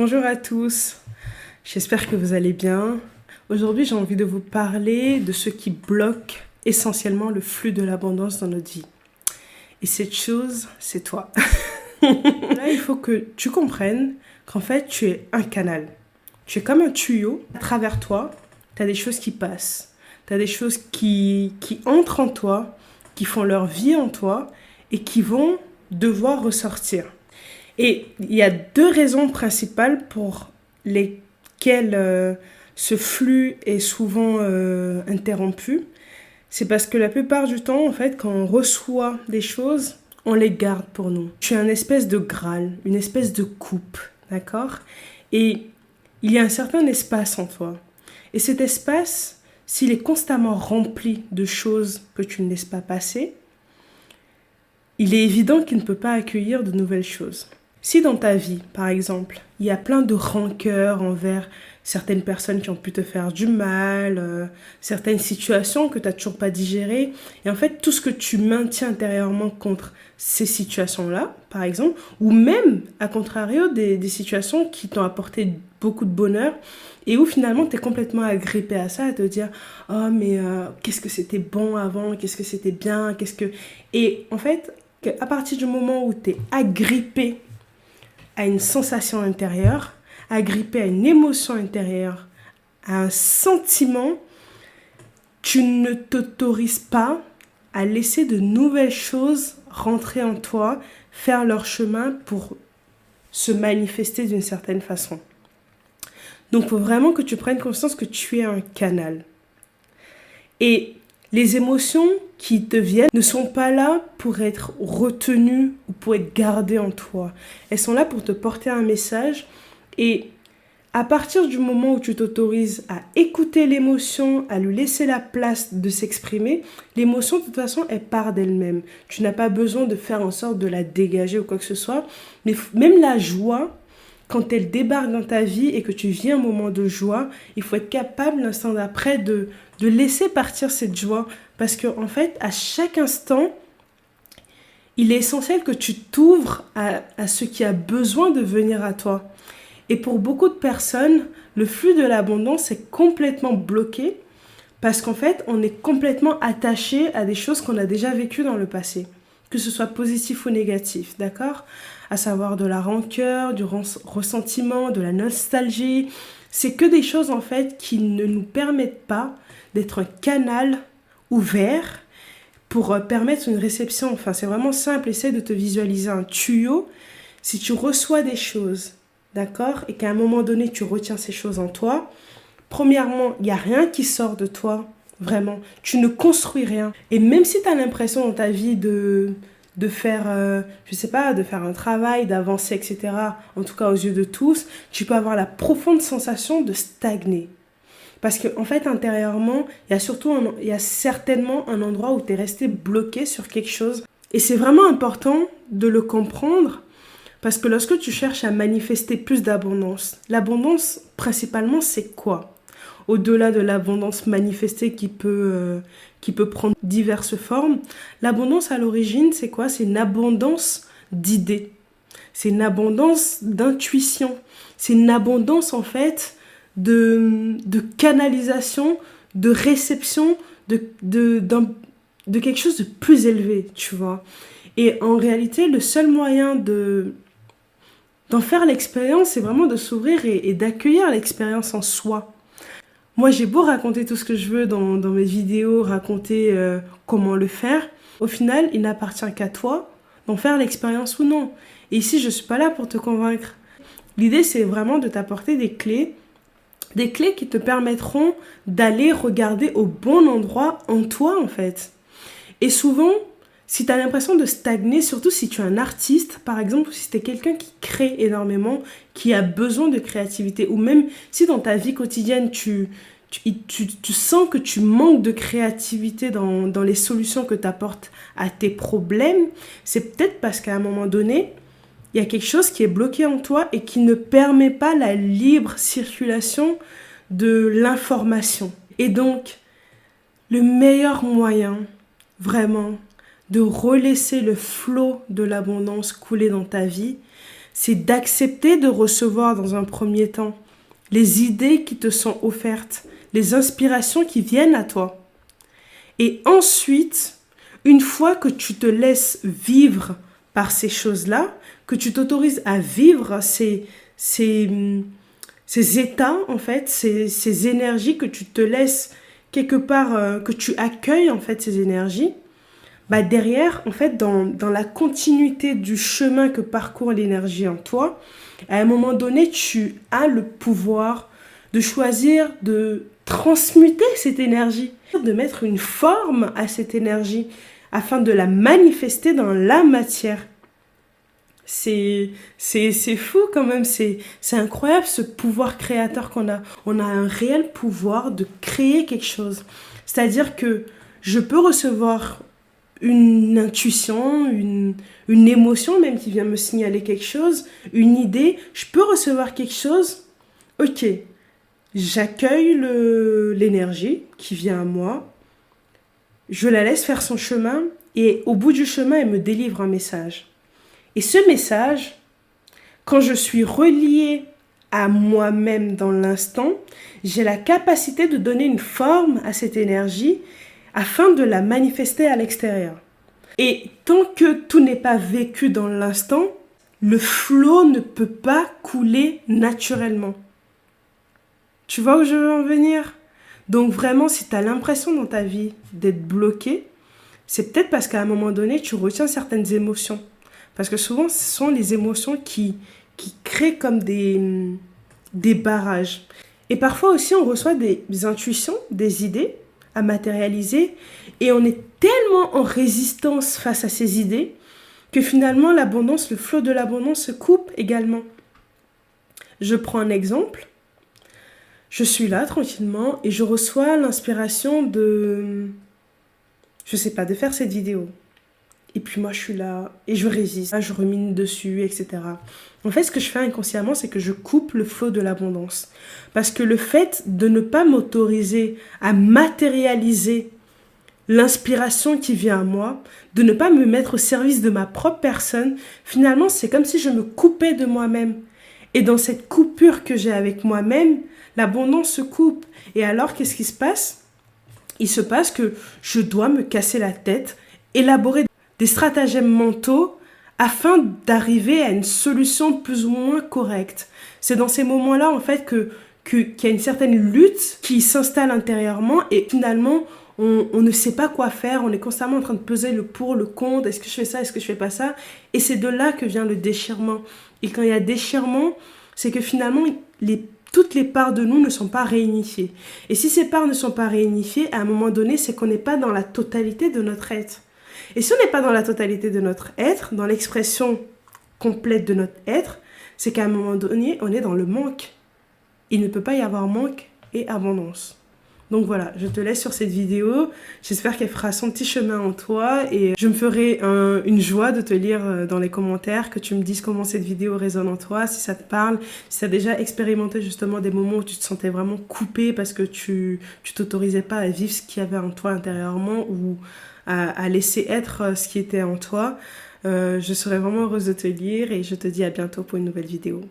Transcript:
Bonjour à tous, j'espère que vous allez bien. Aujourd'hui, j'ai envie de vous parler de ce qui bloque essentiellement le flux de l'abondance dans notre vie. Et cette chose, c'est toi. Là, il faut que tu comprennes qu'en fait, tu es un canal. Tu es comme un tuyau. À travers toi, tu as des choses qui passent. Tu as des choses qui entrent en toi, qui font leur vie en toi et qui vont devoir ressortir. Et il y a deux raisons principales pour lesquelles ce flux est souvent interrompu. C'est parce que la plupart du temps, en fait, quand on reçoit des choses, on les garde pour nous. Tu as une espèce de Graal, une espèce de coupe, d'accord? Et il y a un certain espace en toi. Et cet espace, s'il est constamment rempli de choses que tu ne laisses pas passer, il est évident qu'il ne peut pas accueillir de nouvelles choses. Si dans ta vie, par exemple, il y a plein de rancœur envers certaines personnes qui ont pu te faire du mal, certaines situations que tu n'as toujours pas digérées, et en fait tout ce que tu maintiens intérieurement contre ces situations-là, par exemple, ou même, à contrario, des situations qui t'ont apporté beaucoup de bonheur, et où finalement tu es complètement agrippé à ça, à te dire « Oh mais qu'est-ce que c'était bon avant, qu'est-ce que c'était bien, qu'est-ce que... » Et en fait, à partir du moment où tu es agrippé à une sensation intérieure, agrippé à une émotion intérieure, à un sentiment, tu ne t'autorises pas à laisser de nouvelles choses rentrer en toi, faire leur chemin pour se manifester d'une certaine façon. Donc, il faut vraiment que tu prennes conscience que tu es un canal. Et les émotions qui te viennent ne sont pas là pour être retenues ou pour être gardées en toi. Elles sont là pour te porter un message. Et à partir du moment où tu t'autorises à écouter l'émotion, à lui laisser la place de s'exprimer, l'émotion, de toute façon, elle part d'elle-même. Tu n'as pas besoin de faire en sorte de la dégager ou quoi que ce soit. Mais même la joie, quand elle débarque dans ta vie et que tu vis un moment de joie, il faut être capable l'instant d'après de laisser partir cette joie. Parce qu'en fait, à chaque instant, il est essentiel que tu t'ouvres à ce qui a besoin de venir à toi. Et pour beaucoup de personnes, le flux de l'abondance est complètement bloqué parce qu'en fait, on est complètement attaché à des choses qu'on a déjà vécues dans le passé. Que ce soit positif ou négatif, d'accord? À savoir de la rancœur, du ressentiment, de la nostalgie. C'est que des choses en fait qui ne nous permettent pas d'être un canal ouvert pour permettre une réception. Enfin, c'est vraiment simple, essaie de te visualiser un tuyau. Si tu reçois des choses, d'accord, et qu'à un moment donné, tu retiens ces choses en toi, premièrement, il n'y a rien qui sort de toi. Vraiment, tu ne construis rien. Et même si tu as l'impression dans ta vie de faire, je sais pas, de faire un travail, d'avancer, etc., en tout cas aux yeux de tous, tu peux avoir la profonde sensation de stagner. Parce qu'en fait, intérieurement, il y a certainement un endroit où tu es resté bloqué sur quelque chose. Et c'est vraiment important de le comprendre parce que lorsque tu cherches à manifester plus d'abondance, l'abondance, principalement, c'est quoi ? Au-delà de l'abondance manifestée qui peut prendre diverses formes, l'abondance à l'origine, c'est quoi? C'est une abondance d'idées. C'est une abondance d'intuition. C'est une abondance, en fait, de canalisation, de réception, de quelque chose de plus élevé, tu vois. Et en réalité, le seul moyen d'en faire l'expérience, c'est vraiment de s'ouvrir et d'accueillir l'expérience en soi. Moi, j'ai beau raconter tout ce que je veux dans mes vidéos, raconter comment le faire. Au final, il n'appartient qu'à toi d'en faire l'expérience ou non. Et ici, je ne suis pas là pour te convaincre. L'idée, c'est vraiment de t'apporter des clés qui te permettront d'aller regarder au bon endroit en toi, en fait. Et souvent, si tu as l'impression de stagner, surtout si tu es un artiste, par exemple, ou si tu es quelqu'un qui crée énormément, qui a besoin de créativité, ou même si dans ta vie quotidienne, tu sens que tu manques de créativité dans les solutions que tu apportes à tes problèmes, c'est peut-être parce qu'à un moment donné, il y a quelque chose qui est bloqué en toi et qui ne permet pas la libre circulation de l'information. Et donc, le meilleur moyen, vraiment, de relaisser le flot de l'abondance couler dans ta vie, c'est d'accepter de recevoir dans un premier temps les idées qui te sont offertes, les inspirations qui viennent à toi. Et ensuite, une fois que tu te laisses vivre par ces choses-là, que tu t'autorises à vivre ces états, en fait, ces énergies, que tu te laisses quelque part, que tu accueilles, en fait, ces énergies, bah derrière, en fait, dans la continuité du chemin que parcourt l'énergie en toi, à un moment donné, tu as le pouvoir de choisir de transmuter cette énergie, de mettre une forme à cette énergie afin de la manifester dans la matière. C'est fou quand même, c'est incroyable ce pouvoir créateur qu'on a. On a un réel pouvoir de créer quelque chose. C'est-à-dire que je peux recevoir une intuition, une émotion même qui vient me signaler quelque chose, une idée, je peux recevoir quelque chose, ok, j'accueille l'énergie qui vient à moi, je la laisse faire son chemin et au bout du chemin, elle me délivre un message. Et ce message, quand je suis reliée à moi-même dans l'instant, j'ai la capacité de donner une forme à cette énergie afin de la manifester à l'extérieur. Et tant que tout n'est pas vécu dans l'instant, le flot ne peut pas couler naturellement. Tu vois où je veux en venir? Donc vraiment, si tu as l'impression dans ta vie d'être bloqué, c'est peut-être parce qu'à un moment donné, tu retiens certaines émotions. Parce que souvent, ce sont les émotions qui créent comme des barrages. Et parfois aussi, on reçoit des intuitions, des idées à matérialiser. Et on est tellement en résistance face à ces idées que finalement, l'abondance, le flot de l'abondance se coupe également. Je prends un exemple. Je suis là tranquillement et je reçois l'inspiration de, je sais pas, de faire cette vidéo. Et puis moi, je suis là et je résiste, je rumine dessus, etc. En fait, ce que je fais inconsciemment, c'est que je coupe le flot de l'abondance. Parce que le fait de ne pas m'autoriser à matérialiser l'inspiration qui vient à moi, de ne pas me mettre au service de ma propre personne, finalement, c'est comme si je me coupais de moi-même. Et dans cette coupure que j'ai avec moi-même, l'abondance se coupe. Et alors, qu'est-ce qui se passe? Il se passe que je dois me casser la tête, élaborer des stratagèmes mentaux afin d'arriver à une solution plus ou moins correcte. C'est dans ces moments-là, en fait, qu'il y a une certaine lutte qui s'installe intérieurement et finalement, on ne sait pas quoi faire, on est constamment en train de peser le pour, le contre, est-ce que je fais ça, est-ce que je fais pas ça? Et c'est de là que vient le déchirement. Et quand il y a déchirement, c'est que finalement, toutes les parts de nous ne sont pas réunifiées. Et si ces parts ne sont pas réunifiées, à un moment donné, c'est qu'on n'est pas dans la totalité de notre être. Et si on n'est pas dans la totalité de notre être, dans l'expression complète de notre être, c'est qu'à un moment donné, on est dans le manque. Il ne peut pas y avoir manque et abondance. Donc voilà, je te laisse sur cette vidéo. J'espère qu'elle fera son petit chemin en toi et je me ferai une joie de te lire dans les commentaires, que tu me dises comment cette vidéo résonne en toi, si ça te parle, si tu as déjà expérimenté justement des moments où tu te sentais vraiment coupé parce que tu t'autorisais pas à vivre ce qu'il y avait en toi intérieurement ou à laisser être ce qui était en toi. Je serais vraiment heureuse de te lire et je te dis à bientôt pour une nouvelle vidéo.